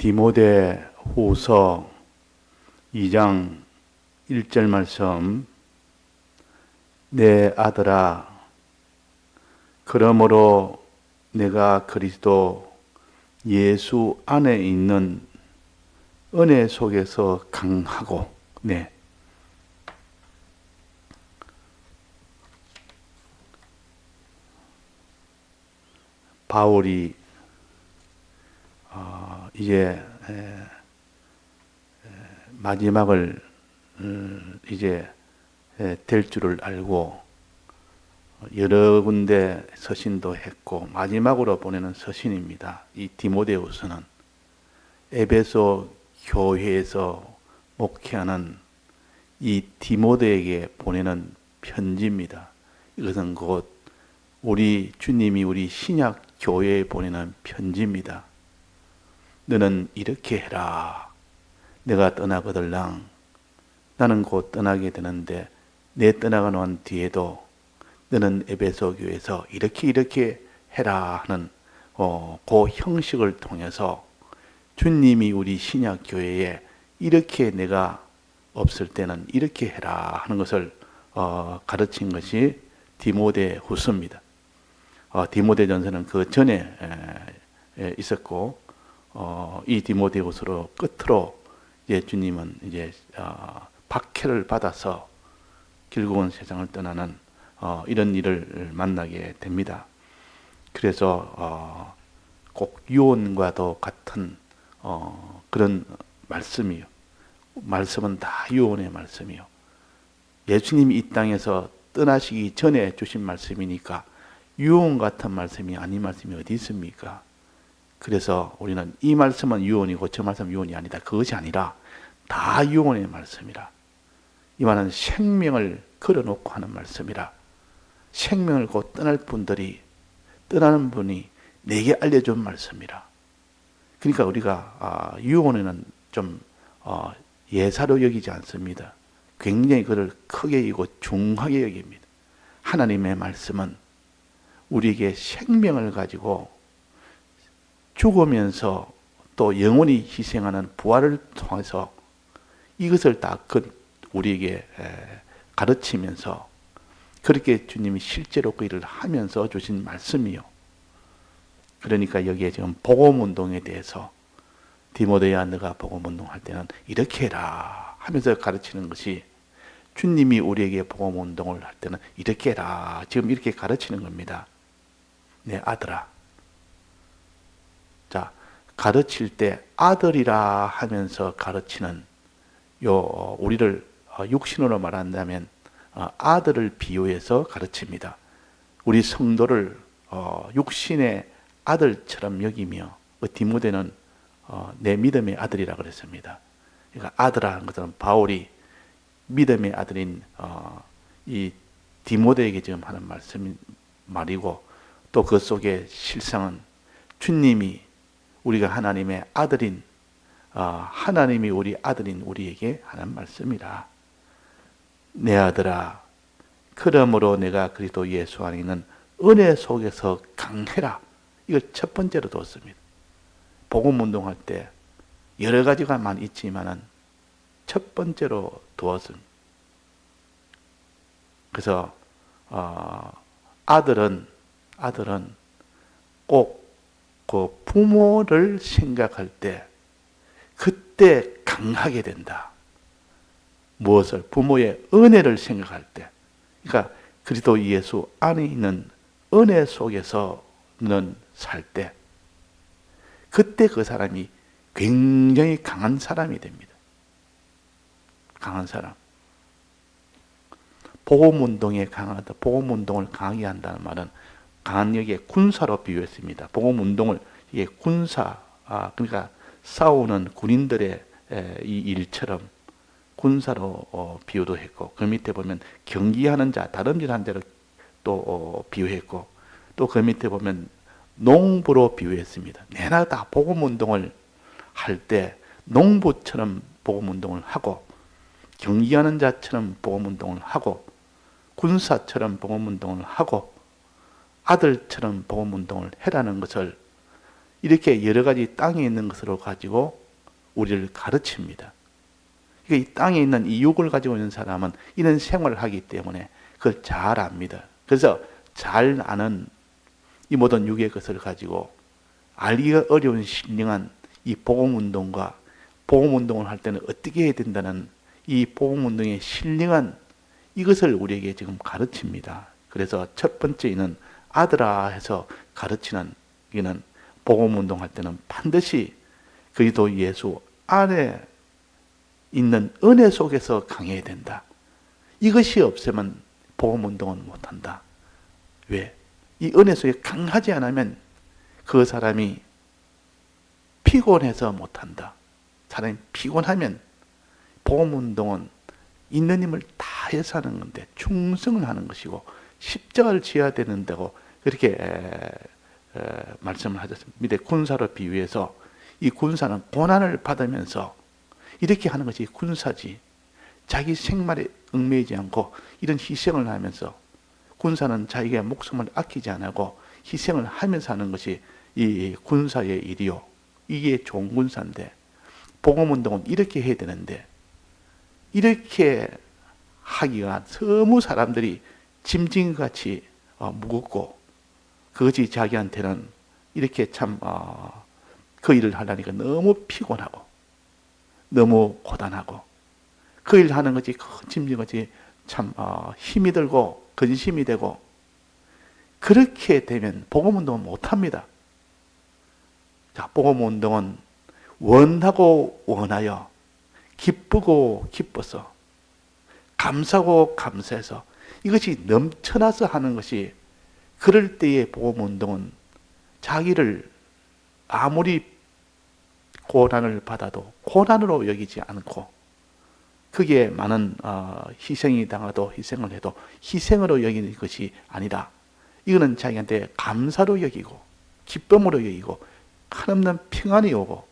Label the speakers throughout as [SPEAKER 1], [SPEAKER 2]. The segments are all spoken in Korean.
[SPEAKER 1] 디모데 후서 2장 1절 말씀. 내 아들아, 그러므로 내가 그리스도 예수 안에 있는 은혜 속에서 강하고, 바울이 이제 마지막을 이제 될 줄을 알고 여러 군데 서신도 했고 마지막으로 보내는 서신입니다. 이 디모데후서는 에베소 교회에서 목회하는 이 디모데에게 보내는 편지입니다. 이것은 곧 우리 주님이 우리 신약 교회에 보내는 편지입니다. 너는 이렇게 해라. 내가 떠나거들랑 나는 곧 떠나게 되는데 내 떠나가 놓은 뒤에도 너는 에베소 교회에서 이렇게 해라 하는 그 형식을 통해서 주님이 우리 신약 교회에 이렇게 내가 없을 때는 이렇게 해라 하는 것을 가르친 것이 디모데 후서입니다. 디모데 전서는 그 전에 있었고 이 디모데 후서로 끝으로 이제 주님은 이제 박해를 받아서 결국은 세상을 떠나는 이런 일을 만나게 됩니다. 그래서 꼭 유언과도 같은 그런 말씀이요. 말씀은 다 유언의 말씀이요. 예수님이 이 땅에서 떠나시기 전에 주신 말씀이니까 유언 같은 말씀이 아닌 말씀이 어디 있습니까? 그래서 우리는 이 말씀은 유언이고 저 말씀은 유언이 아니다. 그것이 아니라 다 유언의 말씀이라. 이 말은 생명을 걸어놓고 하는 말씀이라. 생명을 곧 떠나는 분이 내게 알려준 말씀이라. 그러니까 우리가 유언에는 좀 예사로 여기지 않습니다. 굉장히 그를 크게 여기고 중하게 여깁니다. 하나님의 말씀은 우리에게 생명을 가지고 죽으면서 또 영원히 희생하는 부활을 통해서 이것을 다 우리에게 가르치면서 그렇게 주님이 실제로 그 일을 하면서 주신 말씀이요. 그러니까 여기에 지금 복음운동에 대해서 디모데야 너가 복음운동할 때는 이렇게 해라 하면서 가르치는 것이 주님이 우리에게 복음운동을 할 때는 이렇게 해라 지금 이렇게 가르치는 겁니다. 내 아들아. 자, 가르칠 때 아들이라 하면서 가르치는 우리를 육신으로 말한다면 아들을 비유해서 가르칩니다. 우리 성도를 육신의 아들처럼 여기며 디모데는 내 믿음의 아들이라 그랬습니다. 그러니까 아들이라는 것은 바울이 믿음의 아들인 이 디모데에게 지금 하는 말이고 또 그 속에 실상은 주님이 우리가 하나님의 아들인 하나님이 우리 아들인 우리에게 하는 말씀이라. 내 아들아, 그러므로 내가 그리스도 예수 안에 있는 은혜 속에서 강해라. 이걸 첫 번째로 뒀습니다. 복음 운동할 때 여러 가지가 많이 있지만은 첫 번째로 두었습니다. 그래서 아들은 꼭 그 부모를 생각할 때 그때 강하게 된다. 무엇을? 부모의 은혜를 생각할 때. 그러니까 그리스도 예수 안에 있는 은혜 속에서는 살 때 그때 그 사람이 굉장히 강한 사람이 됩니다. 강한 사람. 복음운동에 강하다. 복음운동을 강하게 한다는 말은 강한 여기에 군사로 비유했습니다. 복음운동을 이게 군사, 그러니까 싸우는 군인들의 이 일처럼 군사로 비유도 했고 그 밑에 보면 경기하는 자, 다름질하는 자를 또 비유했고 또 그 밑에 보면 농부로 비유했습니다. 내가 다 복음운동을 할 때 농부처럼 복음운동을 하고 경기하는 자처럼 복음운동을 하고 군사처럼 복음운동을 하고 아들처럼 복음운동을 해라는 것을 이렇게 여러 가지 땅에 있는 것으로 가지고 우리를 가르칩니다. 그러니까 이 땅에 있는 이 육을 가지고 있는 사람은 이런 생활을 하기 때문에 그걸 잘 압니다. 그래서 잘 아는 이 모든 육의 것을 가지고 알기가 어려운 신령한 이 복음운동과 복음운동을 할 때는 어떻게 해야 된다는 이 복음운동의 신령한 이것을 우리에게 지금 가르칩니다. 그래서 첫 번째는 아들아 해서 가르치는 이는 복음운동할 때는 반드시 그리스도 예수 안에 있는 은혜 속에서 강해야 된다. 이것이 없으면 복음운동은 못한다. 왜? 이 은혜 속에 강하지 않으면 그 사람이 피곤해서 못한다. 사람이 피곤하면 복음운동은 있는 힘을 다해서 하는 건데 충성을 하는 것이고 십자가를 지어야 되는다고 그렇게 말씀을 하셨습니다. 군사로 비유해서 이 군사는 고난을 받으면서 이렇게 하는 것이 군사지. 자기 생말에 얽매이지 않고 이런 희생을 하면서 군사는 자기의 목숨을 아끼지 않고 희생을 하면서 하는 것이 이 군사의 일이요. 이게 좋은 군사인데 복음운동은 이렇게 해야 되는데 이렇게 하기가 너무 사람들이 짐진같이 무겁고 그것이 자기한테는 이렇게 참 그 일을 하려니까 너무 피곤하고 너무 고단하고 그 일 하는 것이 큰 짐진같이 참 힘이 들고 근심이 되고 그렇게 되면 복음운동은 못합니다. 자, 복음운동은 원하고 원하여 기쁘고 기뻐서 감사하고 감사해서 이것이 넘쳐나서 하는 것이 그럴 때의 복음운동은 자기를 아무리 고난을 받아도 고난으로 여기지 않고 그게 많은 희생이 당하도 희생을 해도 희생으로 여기는 것이 아니라 이거는 자기한테 감사로 여기고 기쁨으로 여기고 한없는 평안이 오고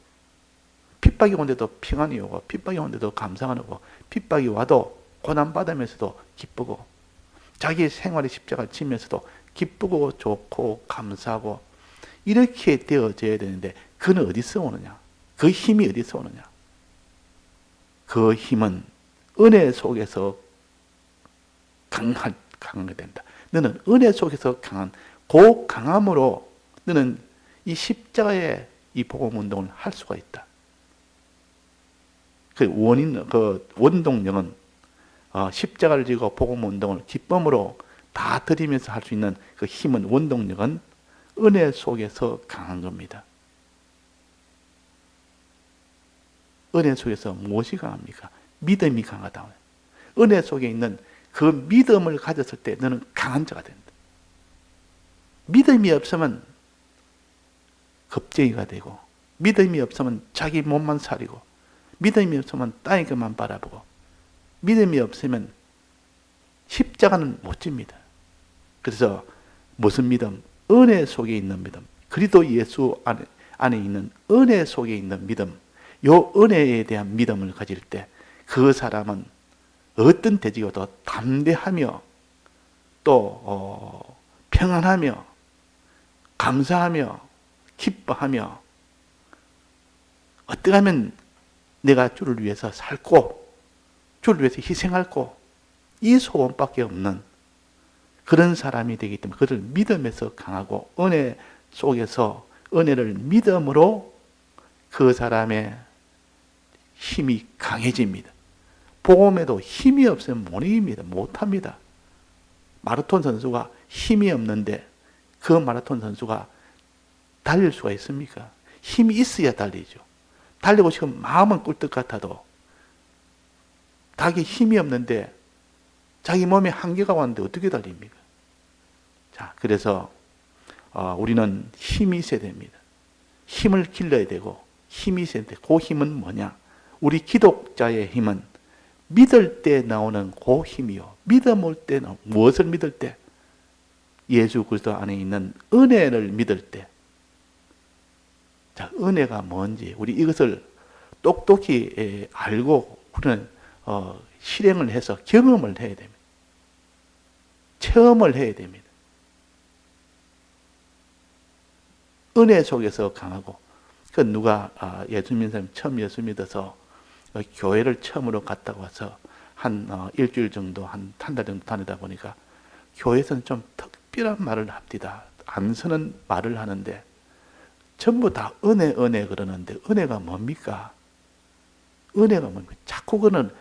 [SPEAKER 1] 핍박이 오는데도 평안이 오고 핍박이 오는데도 감사가 오고 핍박이 와도 고난받으면서도 기쁘고 자기의 생활의 십자가를 지면서도 기쁘고 좋고 감사하고 이렇게 되어져야 되는데 그는 어디서 오느냐? 그 힘이 어디서 오느냐? 그 힘은 은혜 속에서 강하게 된다. 너는 은혜 속에서 강한 그 강함으로 너는 이 십자가의 이 복음 운동을 할 수가 있다. 그 원동력은 십자가를 지고 복음 운동을 기쁨으로 다 드리면서 할 수 있는 그 힘은 원동력은 은혜 속에서 강한 겁니다. 은혜 속에서 무엇이 강합니까? 믿음이 강하다. 은혜 속에 있는 그 믿음을 가졌을 때 너는 강한 자가 된다. 믿음이 없으면 겁쟁이가 되고 믿음이 없으면 자기 몸만 사리고 믿음이 없으면 땅의 것만 바라보고 믿음이 없으면 십자가는 못 집니다. 그래서 무슨 믿음? 은혜 속에 있는 믿음. 그리스도 예수 안에 있는 은혜 속에 있는 믿음. 요 은혜에 대한 믿음을 가질 때 그 사람은 어떤 대지여도 담대하며 또 평안하며 감사하며 기뻐하며 어떻게 하면 내가 주를 위해서 살고 주를 위해서 희생할고 이 소원밖에 없는 그런 사람이 되기 때문에 그를 믿음에서 강하고 은혜 속에서 은혜를 믿음으로 그 사람의 힘이 강해집니다. 복음에도 힘이 없으면 못 이깁니다. 못합니다. 마라톤 선수가 힘이 없는데 그 마라톤 선수가 달릴 수가 있습니까? 힘이 있어야 달리죠. 달리고 싶으면 마음은 꿀떡 같아도 자기 힘이 없는데 자기 몸에 한계가 왔는데 어떻게 달립니까? 자, 그래서 우리는 힘이 있어야 됩니다. 힘을 길러야 되고 힘이 있어야 되는데 그 힘은 뭐냐? 우리 기독자의 힘은 믿을 때 나오는 그 힘이요. 믿음 올 때는 무엇을 믿을 때? 예수 그리스도 안에 있는 은혜를 믿을 때. 자, 은혜가 뭔지 우리 이것을 똑똑히 알고 우리는 실행을 해서 경험을 해야 됩니다. 체험을 해야 됩니다. 은혜 속에서 강하고, 그 누가 예수 믿는 사람이 처음 예수 믿어서 교회를 처음으로 갔다고 와서 한 일주일 정도, 한 달 정도 다니다 보니까 교회에서는 좀 특별한 말을 합니다. 안 쓰는 말을 하는데 전부 다 은혜 그러는데, 은혜가 뭡니까? 은혜가 뭡니까? 자꾸 그는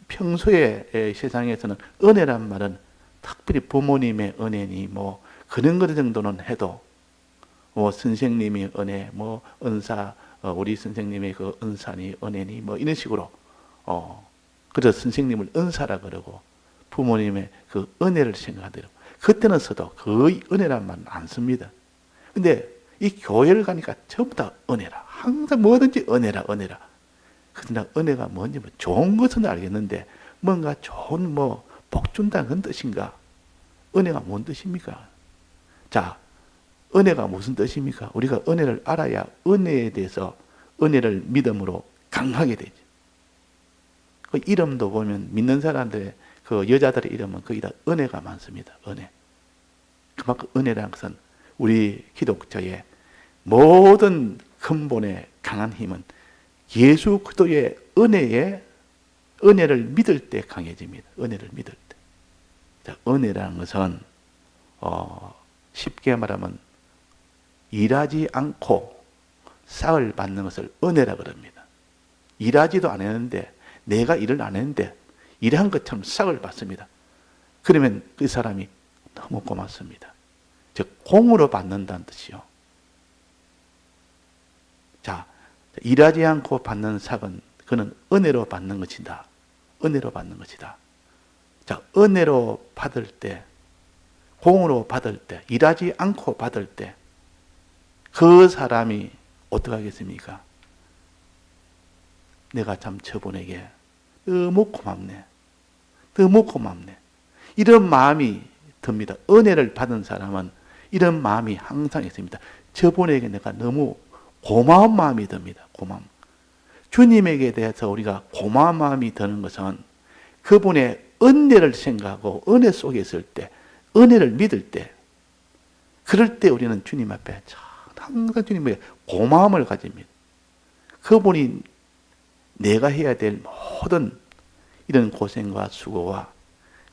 [SPEAKER 1] 평소에 세상에서는 은혜란 말은 특별히 부모님의 은혜니 뭐 그런 것 정도는 해도, 뭐 선생님이 은혜, 뭐 은사, 우리 선생님의 그 은사니 은혜니 뭐 이런 식으로 그래서 선생님을 은사라 그러고 부모님의 그 은혜를 생각하더라고. 그때는 써도 거의 은혜란 말은 안 씁니다. 근데 이 교회를 가니까 전부 다 은혜라. 항상 뭐든지 은혜라. 그러나 은혜가 뭔지 뭐 좋은 것은 알겠는데 뭔가 좋은 뭐 복 준다는 그런 뜻인가? 은혜가 뭔 뜻입니까? 자, 은혜가 무슨 뜻입니까? 우리가 은혜를 알아야 은혜에 대해서 은혜를 믿음으로 강하게 되죠. 그 이름도 보면 믿는 사람들의 그 여자들의 이름은 거의 다 은혜가 많습니다. 은혜. 그만큼 은혜라는 것은 우리 기독교의 모든 근본의 강한 힘은 예수 그리스도의 은혜를 믿을 때 강해집니다. 은혜를 믿을 때. 자, 은혜라는 것은 쉽게 말하면 일하지 않고 싹을 받는 것을 은혜라 그럽니다. 일하지도 안 했는데, 내가 일을 안 했는데 일한 것처럼 싹을 받습니다. 그러면 그 사람이 너무 고맙습니다. 즉 공으로 받는다는 뜻이요. 자, 일하지 않고 받는 삭은 그는 은혜로 받는 것이다. 은혜로 받는 것이다. 자, 은혜로 받을 때, 공으로 받을 때, 일하지 않고 받을 때 그 사람이 어떻게 하겠습니까? 내가 참 저분에게 너무 고맙네. 너무 고맙네. 이런 마음이 듭니다. 은혜를 받은 사람은 이런 마음이 항상 있습니다. 저분에게 내가 너무 고마운 마음이 듭니다. 고마움. 주님에게 대해서 우리가 고마운 마음이 드는 것은 그분의 은혜를 생각하고 은혜 속에 있을 때, 은혜를 믿을 때, 그럴 때 우리는 주님 앞에 항상 주님에게 고마움을 가집니다. 그분이 내가 해야 될 모든 이런 고생과 수고와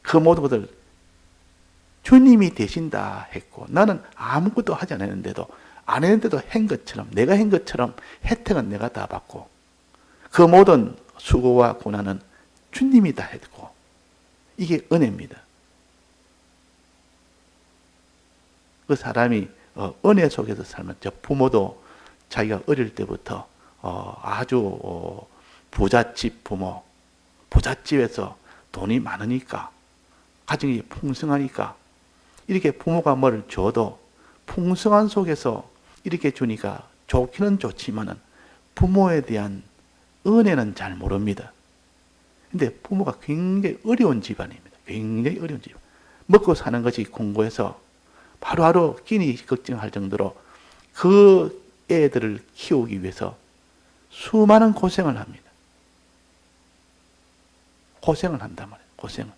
[SPEAKER 1] 그 모든 것을 주님이 대신 다 했고, 나는 아무것도 하지 않았는데도, 안 했는데도 한 것처럼, 내가 한 것처럼 혜택은 내가 다 받고, 그 모든 수고와 고난은 주님이 다 했고, 이게 은혜입니다. 그 사람이 은혜 속에서 살면, 저 부모도 자기가 어릴 때부터 아주 부잣집 부모, 부잣집에서 돈이 많으니까, 가정이 풍성하니까 이렇게 부모가 뭘 줘도 풍성한 속에서 이렇게 주니까 좋기는 좋지만은 부모에 대한 은혜는 잘 모릅니다. 근데 부모가 굉장히 어려운 집안입니다. 굉장히 어려운 집안. 먹고 사는 것이 공고해서 하루하루 끼니 걱정할 정도로 그 애들을 키우기 위해서 수많은 고생을 합니다. 고생을 한단 말이에요. 고생을.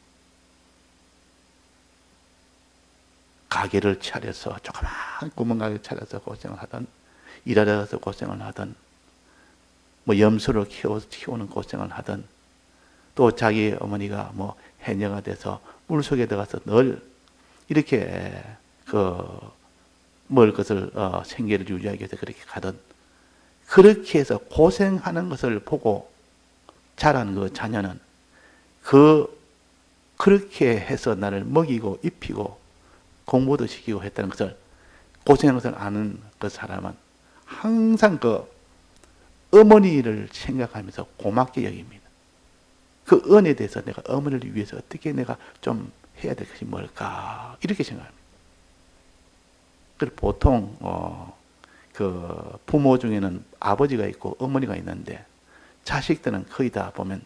[SPEAKER 1] 가게를 차려서, 조그만 구멍가게 차려서 고생을 하든, 일하러 가서 고생을 하든, 뭐 염소를 키우는 고생을 하든, 또 자기 어머니가 뭐 해녀가 돼서 물속에 들어가서 늘 이렇게 먹을 것을 생계를 유지하기 위해서 그렇게 가든, 그렇게 해서 고생하는 것을 보고 자란 그 자녀는 그렇게 해서 나를 먹이고 입히고 공부도 시키고 했다는 것을, 고생한 것을 아는 그 사람은 항상 그 어머니를 생각하면서 고맙게 여깁니다. 그 은혜에 대해서 내가 어머니를 위해서 어떻게 내가 좀 해야 될 것이 뭘까, 이렇게 생각합니다. 그리고 보통 그 부모 중에는 아버지가 있고 어머니가 있는데, 자식들은 거의 다 보면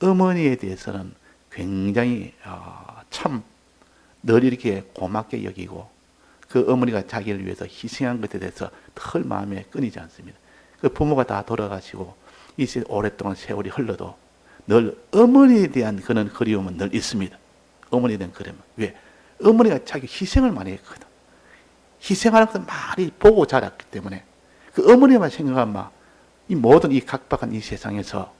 [SPEAKER 1] 어머니에 대해서는 굉장히 참 늘 이렇게 고맙게 여기고, 그 어머니가 자기를 위해서 희생한 것에 대해서 덜 마음에 끊이지 않습니다. 그 부모가 다 돌아가시고 이제 오랫동안 세월이 흘러도 늘 어머니에 대한 그런 그리움은 늘 있습니다. 어머니에 대한 그리움. 왜? 어머니가 자기 희생을 많이 했거든. 희생하는 것을 많이 보고 자랐기 때문에 그 어머니만 생각하면 이 모든 이 각박한 이 세상에서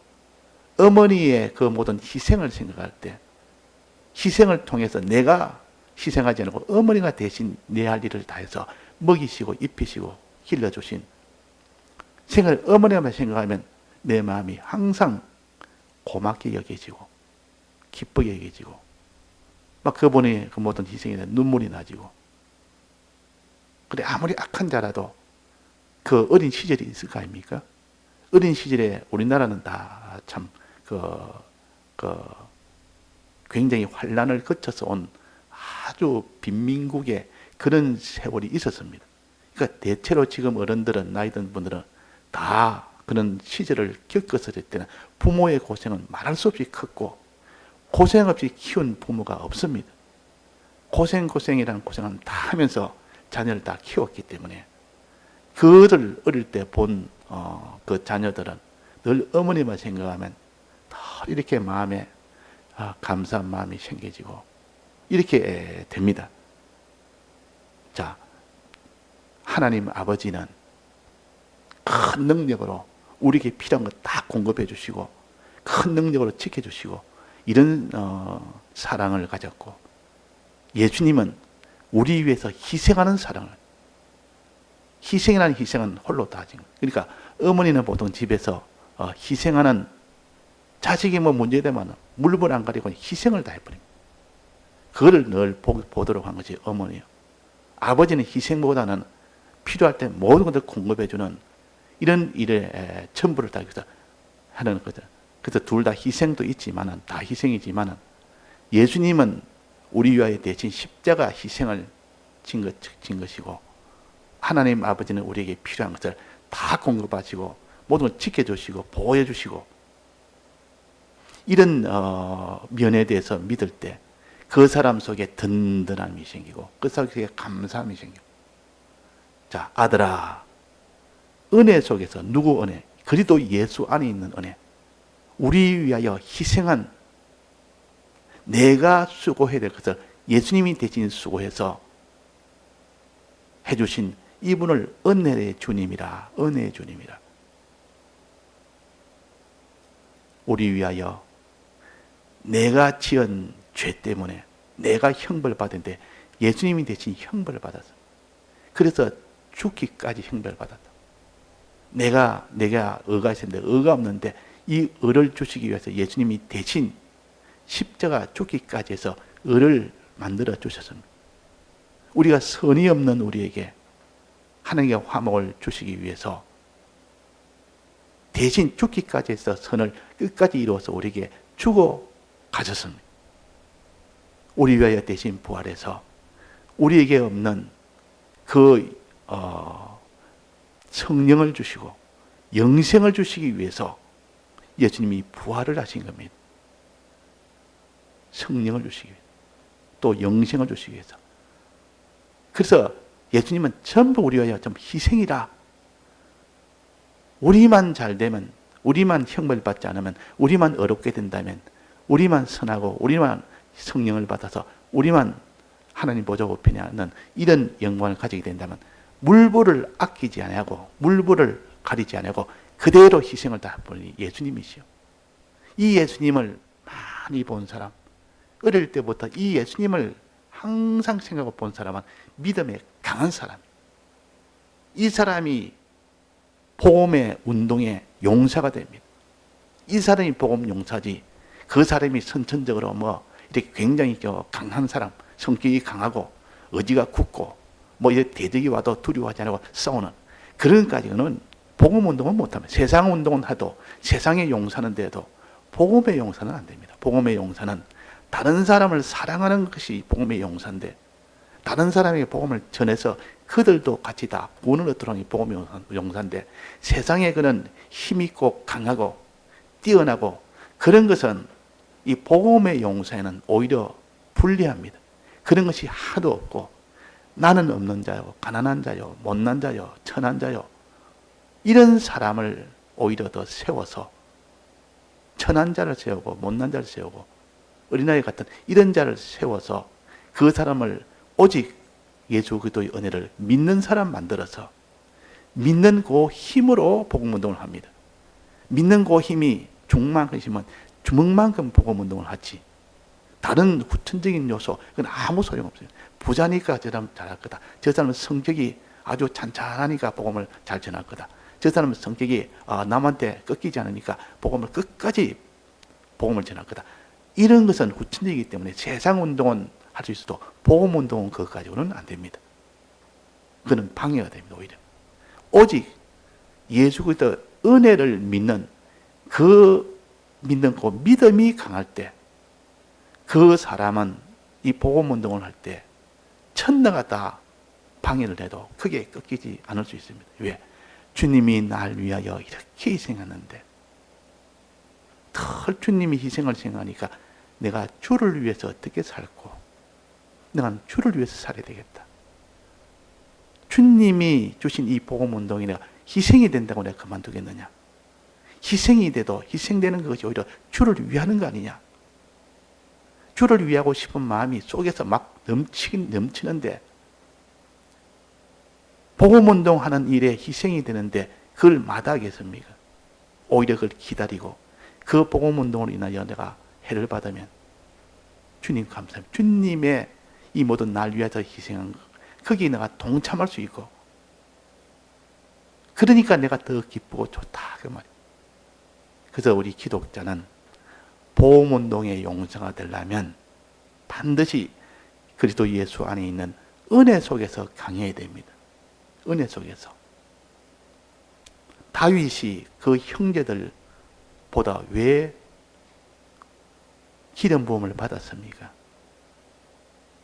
[SPEAKER 1] 어머니의 그 모든 희생을 생각할 때 희생을 통해서 내가 희생하지 않고 어머니가 대신 내 할 일을 다해서 먹이시고 입히시고 길러주신 생각을 어머니만 생각하면 내 마음이 항상 고맙게 여겨지고 기쁘게 여겨지고 막 그분의 그 모든 희생에 대한 눈물이 나지고 그래 아무리 악한 자라도 그 어린 시절이 있을 거 아닙니까? 어린 시절에 우리나라는 다 참 굉장히 환란을 거쳐서 온 아주 빈민국의 그런 세월이 있었습니다. 그러니까 대체로 지금 어른들은 나이 든 분들은 다 그런 시절을 겪었을 때는 부모의 고생은 말할 수 없이 컸고 고생 없이 키운 부모가 없습니다. 고생이라는 고생은 다 하면서 자녀를 다 키웠기 때문에 그들 어릴 때 본 그 자녀들은 늘 어머니만 생각하면 늘 이렇게 마음에 감사한 마음이 생겨지고 이렇게 됩니다. 자, 하나님 아버지는 큰 능력으로 우리에게 필요한 것 다 공급해 주시고 큰 능력으로 지켜주시고 이런 사랑을 가졌고 예수님은 우리 위해서 희생하는 사랑을 희생이라는 희생은 홀로 다 하신 거예요. 그러니까 어머니는 보통 집에서 희생하는 자식이 뭐 문제되면 물불 안 가리고 희생을 다 해버립니다. 그거를 늘 보도록 한 것이 어머니예요. 아버지는 희생보다는 필요할 때 모든 것을 공급해주는 이런 일에 전부를 다 하는 거죠. 그래서 둘 다 희생도 있지만은 다 희생이지만은 예수님은 우리 위하여 대신 십자가 희생을 진 것이고 하나님 아버지는 우리에게 필요한 것을 다 공급하시고 모든 걸 지켜주시고 보호해 주시고 이런 면에 대해서 믿을 때 그 사람 속에 든든함이 생기고 그 사람 속에 감사함이 생기고 자 아들아 은혜 속에서 누구 은혜? 그리스도 예수 안에 있는 은혜 우리 위하여 희생한 내가 수고해야 될 것을 예수님이 대신 수고해서 해주신 이분을 은혜의 주님이라 은혜의 주님이라 우리 위하여 내가 지은 죄 때문에 내가 형벌 받은데 예수님이 대신 형벌을 받았어. 그래서 죽기까지 형벌 받았다. 내가 의가 있었는데 의가 없는데 이 의를 주시기 위해서 예수님이 대신 십자가 죽기까지 해서 의를 만들어 주셨습니다. 우리가 선이 없는 우리에게 하나님의 화목을 주시기 위해서 대신 죽기까지 해서 선을 끝까지 이루어서 우리에게 주고 가셨습니다. 우리 위하여 대신 부활해서 우리에게 없는 그 성령을 주시고 영생을 주시기 위해서 예수님이 부활을 하신 겁니다. 성령을 주시기 위해서 또 영생을 주시기 위해서 그래서 예수님은 전부 우리 위하여 좀 희생이라 우리만 잘 되면 우리만 형벌 받지 않으면 우리만 어렵게 된다면 우리만 선하고 우리만 성령을 받아서 우리만 하나님 보좌 우편에 앉는 이런 영광을 가지게 된다면 물불을 아끼지 아니하고 물불을 가리지 아니하고 그대로 희생을 다 보니 예수님이시요. 이 예수님을 많이 본 사람 어릴 때부터 이 예수님을 항상 생각하고 본 사람은 믿음에 강한 사람 이 사람이 복음의 운동의 용사가 됩니다. 이 사람이 복음 용사지 그 사람이 선천적으로 이렇게 굉장히 강한 사람 성격이 강하고 의지가 굳고 이렇게 대적이 와도 두려워하지 않고 싸우는 그런까지는 복음 운동은 못합니다. 세상 운동은 해도 세상의 용사는 돼도 복음의 용사는 안 됩니다. 복음의 용사는 다른 사람을 사랑하는 것이 복음의 용사인데 다른 사람에게 복음을 전해서 그들도 같이 다 구원을 얻도록 하는 복음의 용사인데 세상에 그런 힘있고 강하고 뛰어나고 그런 것은 이 복음의 용사에는 오히려 불리합니다. 그런 것이 하도 없고 나는 없는 자요 가난한 자요 못난 자요 천한 자요 이런 사람을 오히려 더 세워서 천한 자를 세우고 못난 자를 세우고 어린아이 같은 이런 자를 세워서 그 사람을 오직 예수 그리스도의 은혜를 믿는 사람 만들어서 믿는 그 힘으로 복음 운동을 합니다. 믿는 그 힘이 중만큼 있으면 주먹만큼 복음 운동을 하지. 다른 후천적인 요소 그건 아무 소용없어요. 부자니까 저 사람 잘할 거다. 저 사람은 성격이 아주 찬찬하니까 복음을 잘 전할 거다. 저 사람은 성격이 남한테 꺾이지 않으니까 복음을 끝까지 복음을 전할 거다. 이런 것은 후천적이기 때문에 세상 운동은 할 수 있어도 복음 운동은 그것 가지고는 안 됩니다. 그는 방해가 됩니다. 오히려 오직 예수 그리스도 은혜를 믿는 그 믿음이 강할 때 그 사람은 이 복음 운동을 할 때 천나가 다 방해를 해도 크게 꺾이지 않을 수 있습니다. 왜? 주님이 날 위하여 이렇게 희생하는데 털 주님이 희생을 생각하니까 내가 주를 위해서 어떻게 살고 내가 주를 위해서 살아야 되겠다. 주님이 주신 이 복음 운동이 내가 희생이 된다고 내가 그만두겠느냐? 희생이 돼도 희생되는 것이 오히려 주를 위하는 거 아니냐? 주를 위하고 싶은 마음이 속에서 막 넘치는데 복음 운동하는 일에 희생이 되는데 그걸 마다하겠습니까? 오히려 그걸 기다리고 그 복음 운동으로 인하여 내가 해를 받으면 주님 감사합니다. 주님의 이 모든 날 위해서 희생한 것 거기에 내가 동참할 수 있고 그러니까 내가 더 기쁘고 좋다 그 말이에요. 그래서 우리 기독자는 복음 운동의 용사가 되려면 반드시 그리스도 예수 안에 있는 은혜 속에서 강해야 됩니다. 은혜 속에서. 다윗이 그 형제들보다 왜 기름 부음을 받았습니까?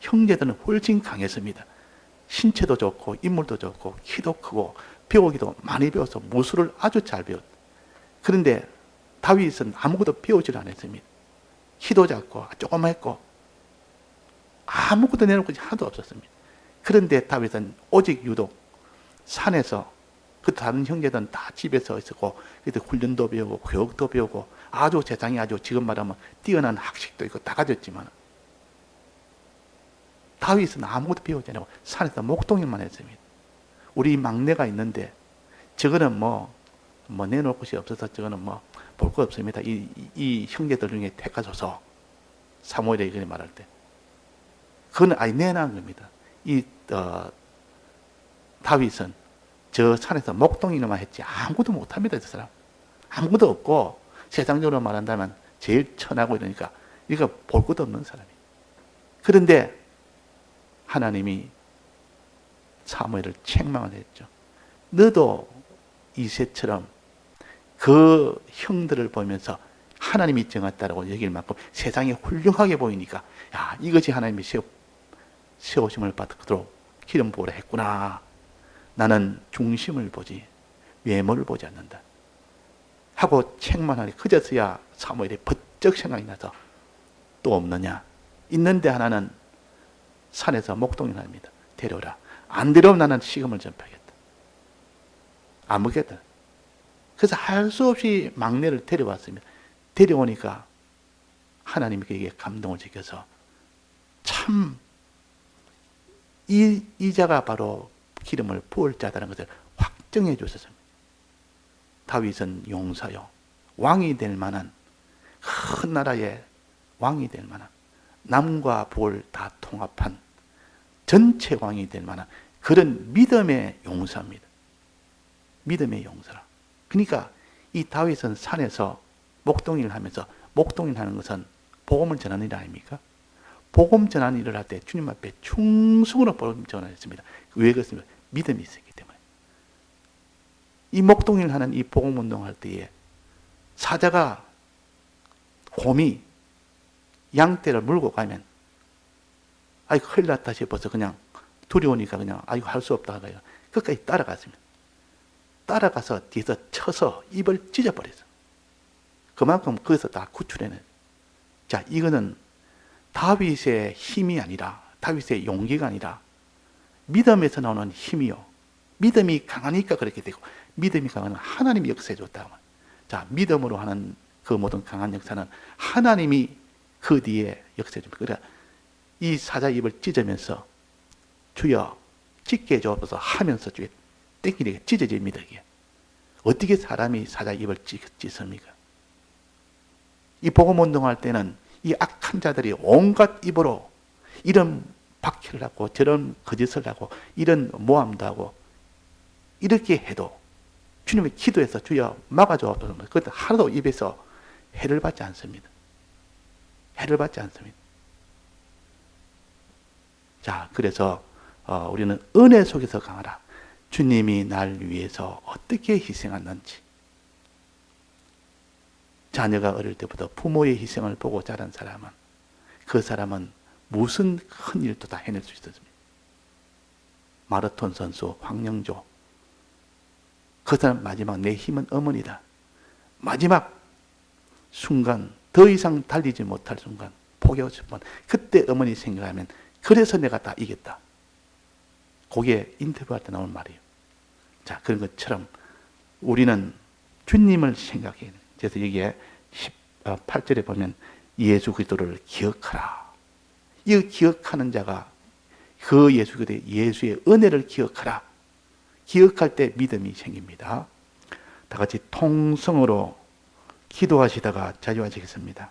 [SPEAKER 1] 형제들은 훨씬 강했습니다. 신체도 좋고 인물도 좋고 키도 크고 배우기도 많이 배워서 무술을 아주 잘 배웠다. 그런데 다윗은 아무것도 배우질 않았습니다. 키도 작고 조그맣고 아무것도 내놓은 것이 하나도 없었습니다. 그런데 다윗은 오직 유독 산에서 그 다른 형제들은 다 집에서 있었고 그때 훈련도 배우고 교육도 배우고 아주 세상에 아주 지금 말하면 뛰어난 학식도 있고 다 가졌지만 다윗은 아무것도 배우지 않고 산에서 목동일만 했습니다. 우리 막내가 있는데 저거는 뭐 내놓을 것이 없어서 저거는 볼 거 없습니다. 이 형제들 중에 택하소서. 사무엘이 그렇게 말할 때 그건 아예 내놓은 겁니다. 다윗은 저 산에서 목동이만 했지 아무것도 못합니다. 저 사람 아무것도 없고 세상적으로 말한다면 제일 천하고 이러니까 이거 볼 것도 없는 사람이에요. 그런데 하나님이 사무엘을 책망을 했죠. 너도 이새처럼 그 형들을 보면서 하나님이 정했다라고 여길 만큼 세상에 훌륭하게 보이니까 야 이것이 하나님이 세우심을 받도록 기름 부으라 했구나. 나는 중심을 보지 외모를 보지 않는다 하고 책망하니 그제서야 사무엘이 번쩍 생각이 나서 또 없느냐? 있는데 하나는 산에서 목동이나 합니다. 데려오라. 안 데려오면 나는 식음을 전파하겠다. 안 먹겠다. 그래서 할 수 없이 막내를 데려왔습니다. 데려오니까 하나님이 그에게 감동을 지켜서 참 이 자가 바로 기름을 부을 자다는 것을 확정해 주셨습니다. 다윗은 용사요. 왕이 될 만한 큰 나라의 왕이 될 만한 남과 북을 다 통합한 전체 왕이 될 만한 그런 믿음의 용사입니다. 믿음의 용사라. 그러니까 이 다윗은 산에서 목동일을 하면서 목동일 하는 것은 복음을 전하는 일 아닙니까? 복음 전하는 일을 할 때 주님 앞에 충성으로 복음 전하였습니다. 왜 그렇습니까? 믿음이 있었기 때문에. 이 목동일 하는 이 복음 운동할 때에 사자가 곰이 양떼를 물고 가면 아이고 큰일 났다 싶어서 그냥 두려우니까 그냥 아이고 할 수 없다 하다가 끝까지 따라갔습니다. 따라가서 뒤에서 쳐서 입을 찢어버렸어. 그만큼 거기서 다 구출해내. 자, 이거는 다윗의 힘이 아니라 다윗의 용기가 아니라 믿음에서 나오는 힘이요. 믿음이 강하니까 그렇게 되고 믿음이 강한 하나님이 역사해 줬다. 자, 믿음으로 하는 그 모든 강한 역사는 하나님이 그 뒤에 역사해 줍니다. 그래 이 사자 입을 찢으면서 주여 찢게 해주옵소서 하면서 주에 땡기니까 찢어집니다. 이게. 어떻게 사람이 사자 입을 찢습니까? 이 복음운동할 때는 이 악한 자들이 온갖 입으로 이런 박해를 하고 저런 거짓을 하고 이런 모함도 하고 이렇게 해도 주님의 기도해서 주여 막아주옵소서. 그것도 하나도 입에서 해를 받지 않습니다. 해를 받지 않습니다. 자, 그래서 우리는 은혜 속에서 강하라. 주님이 날 위해서 어떻게 희생했는지. 자녀가 어릴 때부터 부모의 희생을 보고 자란 사람은 그 사람은 무슨 큰 일도 다 해낼 수 있었습니다. 마라톤 선수 황영조, 그 사람 마지막 내 힘은 어머니다. 마지막 순간 더 이상 달리지 못할 순간 포기하고 싶은 그때 어머니 생각하면 그래서 내가 다 이겼다. 그게 인터뷰할 때 나온 말이에요. 자, 그런 것처럼 우리는 주님을 생각해야 돼요. 그래서 여기에 18절에 보면 예수 그리스도를 기억하라. 이 기억하는 자가 그 예수 그리스도의 예수의 은혜를 기억하라. 기억할 때 믿음이 생깁니다. 다 같이 통성으로 기도하시다가 자유하시겠습니다.